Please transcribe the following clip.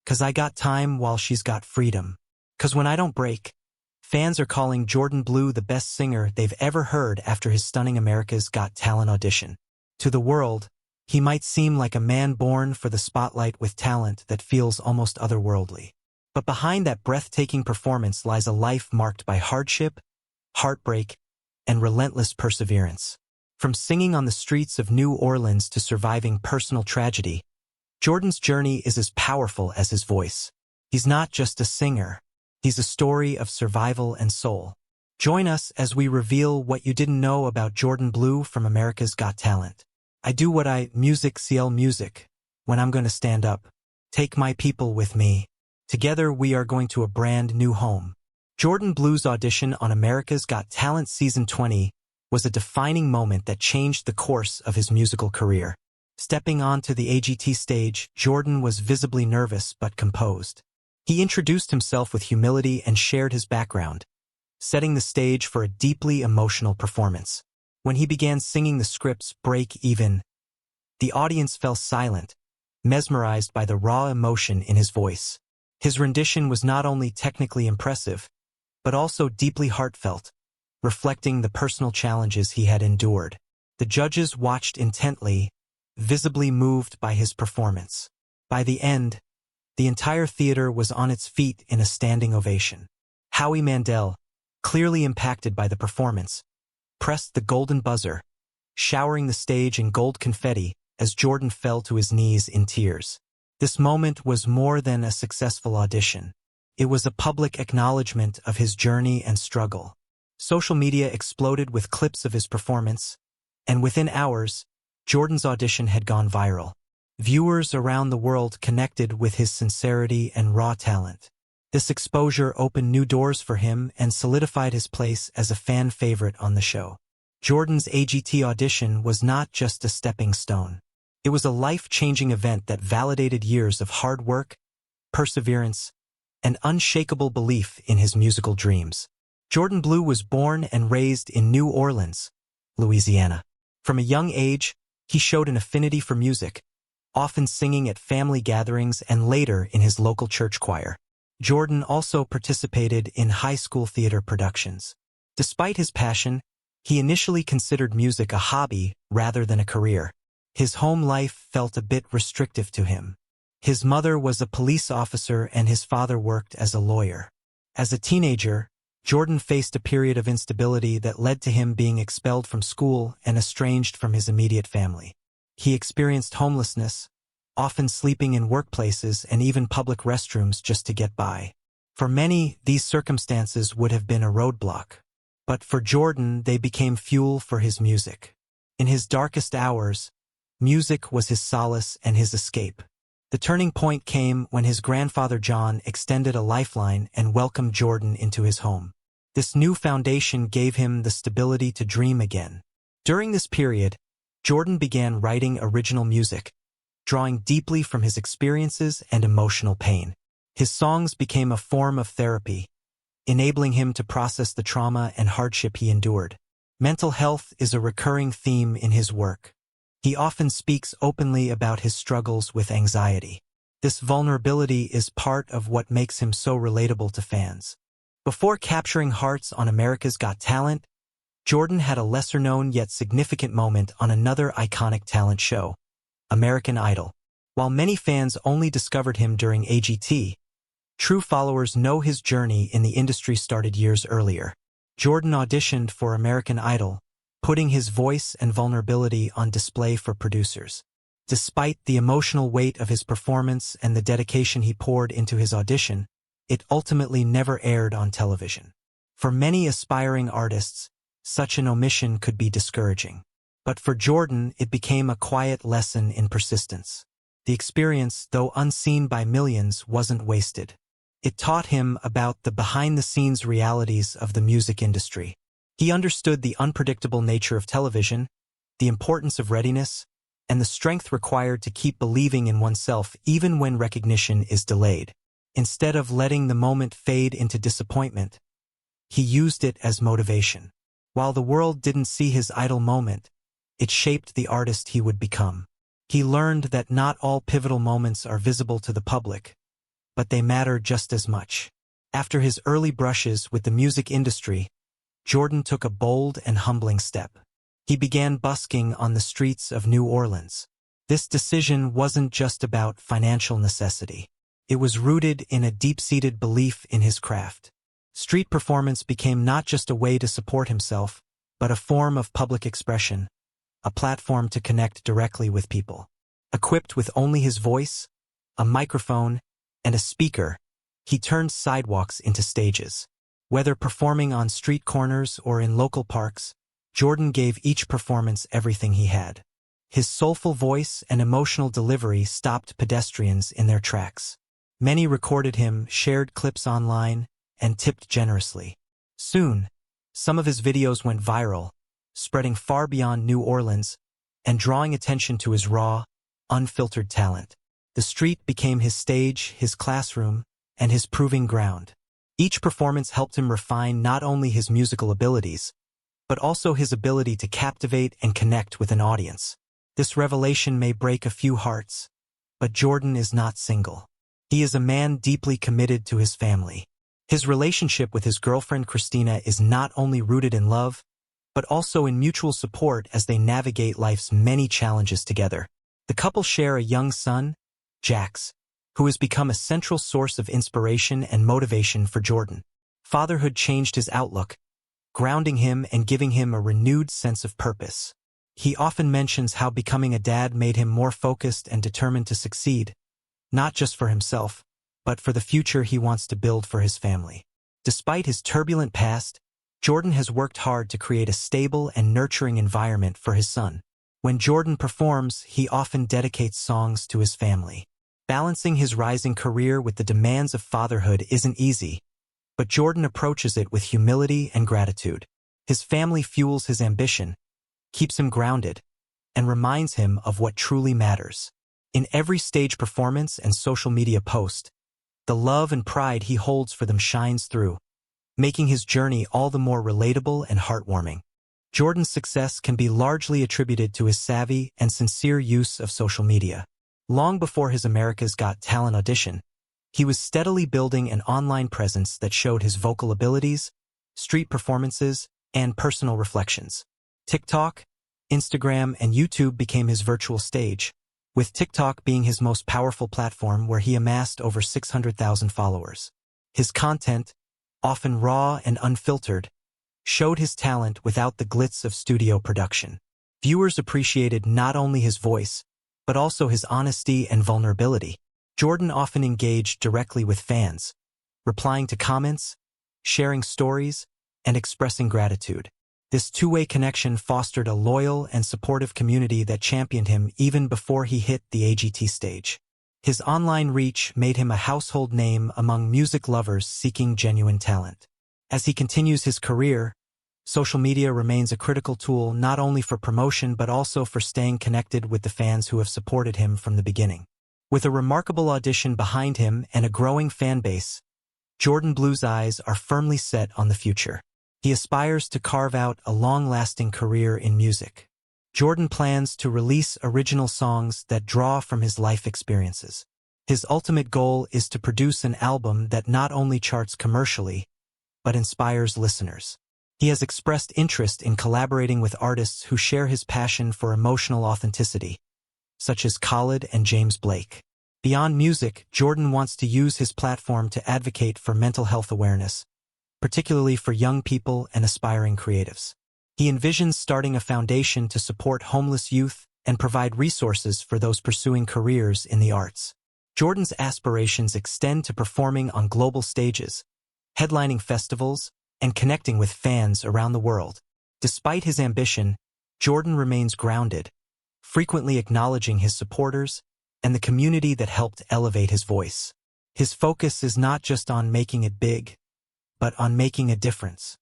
'Cause I got time while she's got freedom. 'Cause when I don't break, fans are calling Jourdan Blue the best singer they've ever heard after his stunning America's Got Talent audition. To the world, he might seem like a man born for the spotlight with talent that feels almost otherworldly. But behind that breathtaking performance lies a life marked by hardship, heartbreak, and relentless perseverance. From singing on the streets of New Orleans to surviving personal tragedy, Jourdan's journey is as powerful as his voice. He's not just a singer. He's a story of survival and soul. Join us as we reveal what you didn't know about Jourdan Blue from America's Got Talent. I do what I music CL music. When I'm going to stand up, take my people with me. Together we are going to a brand new home. Jourdan Blue's audition on America's Got Talent Season 20 was a defining moment that changed the course of his musical career. Stepping onto the AGT stage, Jourdan was visibly nervous but composed. He introduced himself with humility and shared his background, setting the stage for a deeply emotional performance. When he began singing the script's Break Even, the audience fell silent, mesmerized by the raw emotion in his voice. His rendition was not only technically impressive, but also deeply heartfelt, reflecting the personal challenges he had endured. The judges watched intently, visibly moved by his performance. By the end, the entire theater was on its feet in a standing ovation. Howie Mandel, clearly impacted by the performance, pressed the golden buzzer, showering the stage in gold confetti as Jourdan fell to his knees in tears. This moment was more than a successful audition. It was a public acknowledgement of his journey and struggle. Social media exploded with clips of his performance, and within hours, Jourdan's audition had gone viral. Viewers around the world connected with his sincerity and raw talent. This exposure opened new doors for him and solidified his place as a fan favorite on the show. Jourdan's AGT audition was not just a stepping stone. It was a life-changing event that validated years of hard work, perseverance, and unshakable belief in his musical dreams. Jourdan Blue was born and raised in New Orleans, Louisiana. From a young age, he showed an affinity for music, often singing at family gatherings and later in his local church choir. Jourdan also participated in high school theater productions. Despite his passion, he initially considered music a hobby rather than a career. His home life felt a bit restrictive to him. His mother was a police officer and his father worked as a lawyer. As a teenager, Jourdan faced a period of instability that led to him being expelled from school and estranged from his immediate family. He experienced homelessness, often sleeping in workplaces and even public restrooms just to get by. For many, these circumstances would have been a roadblock. But for Jourdan, they became fuel for his music. In his darkest hours, music was his solace and his escape. The turning point came when his grandfather John extended a lifeline and welcomed Jourdan into his home. This new foundation gave him the stability to dream again. During this period, Jourdan began writing original music, drawing deeply from his experiences and emotional pain. His songs became a form of therapy, enabling him to process the trauma and hardship he endured. Mental health is a recurring theme in his work. He often speaks openly about his struggles with anxiety. This vulnerability is part of what makes him so relatable to fans. Before capturing hearts on America's Got Talent, Jourdan had a lesser-known yet significant moment on another iconic talent show, American Idol. While many fans only discovered him during AGT, true followers know his journey in the industry started years earlier. Jourdan auditioned for American Idol, putting his voice and vulnerability on display for producers. Despite the emotional weight of his performance and the dedication he poured into his audition, it ultimately never aired on television. For many aspiring artists, such an omission could be discouraging. But for Jourdan, it became a quiet lesson in persistence. The experience, though unseen by millions, wasn't wasted. It taught him about the behind-the-scenes realities of the music industry. He understood the unpredictable nature of television, the importance of readiness, and the strength required to keep believing in oneself even when recognition is delayed. Instead of letting the moment fade into disappointment, he used it as motivation. While the world didn't see his idol moment, it shaped the artist he would become. He learned that not all pivotal moments are visible to the public, but they matter just as much. After his early brushes with the music industry, Jourdan took a bold and humbling step. He began busking on the streets of New Orleans. This decision wasn't just about financial necessity. It was rooted in a deep-seated belief in his craft. Street performance became not just a way to support himself, but a form of public expression, a platform to connect directly with people. Equipped with only his voice, a microphone, and a speaker, he turned sidewalks into stages. Whether performing on street corners or in local parks, Jourdan gave each performance everything he had. His soulful voice and emotional delivery stopped pedestrians in their tracks. Many recorded him, shared clips online, and tipped generously. Soon, some of his videos went viral, spreading far beyond New Orleans and drawing attention to his raw, unfiltered talent. The street became his stage, his classroom, and his proving ground. Each performance helped him refine not only his musical abilities, but also his ability to captivate and connect with an audience. This revelation may break a few hearts, but Jourdan is not single. He is a man deeply committed to his family. His relationship with his girlfriend Christina is not only rooted in love, but also in mutual support as they navigate life's many challenges together. The couple share a young son, Jax, who has become a central source of inspiration and motivation for Jourdan. Fatherhood changed his outlook, grounding him and giving him a renewed sense of purpose. He often mentions how becoming a dad made him more focused and determined to succeed, not just for himself, but for the future he wants to build for his family. Despite his turbulent past, Jourdan has worked hard to create a stable and nurturing environment for his son. When Jourdan performs, he often dedicates songs to his family. Balancing his rising career with the demands of fatherhood isn't easy, but Jourdan approaches it with humility and gratitude. His family fuels his ambition, keeps him grounded, and reminds him of what truly matters. In every stage performance and social media post, the love and pride he holds for them shines through, making his journey all the more relatable and heartwarming. Jourdan's success can be largely attributed to his savvy and sincere use of social media. Long before his America's Got Talent audition, he was steadily building an online presence that showed his vocal abilities, street performances, and personal reflections. TikTok, Instagram, and YouTube became his virtual stage, with TikTok being his most powerful platform where he amassed over 600,000 followers. His content, often raw and unfiltered, showed his talent without the glitz of studio production. Viewers appreciated not only his voice, but also his honesty and vulnerability. Jourdan often engaged directly with fans, replying to comments, sharing stories, and expressing gratitude. This two-way connection fostered a loyal and supportive community that championed him even before he hit the AGT stage. His online reach made him a household name among music lovers seeking genuine talent. As he continues his career, social media remains a critical tool not only for promotion but also for staying connected with the fans who have supported him from the beginning. With a remarkable audition behind him and a growing fan base, Jourdan Blue's eyes are firmly set on the future. He aspires to carve out a long-lasting career in music. Jourdan plans to release original songs that draw from his life experiences. His ultimate goal is to produce an album that not only charts commercially, but inspires listeners. He has expressed interest in collaborating with artists who share his passion for emotional authenticity, such as Khalid and James Blake. Beyond music, Jourdan wants to use his platform to advocate for mental health awareness, particularly for young people and aspiring creatives. He envisions starting a foundation to support homeless youth and provide resources for those pursuing careers in the arts. Jourdan's aspirations extend to performing on global stages, headlining festivals, and connecting with fans around the world. Despite his ambition, Jourdan remains grounded, frequently acknowledging his supporters and the community that helped elevate his voice. His focus is not just on making it big, but on making a difference.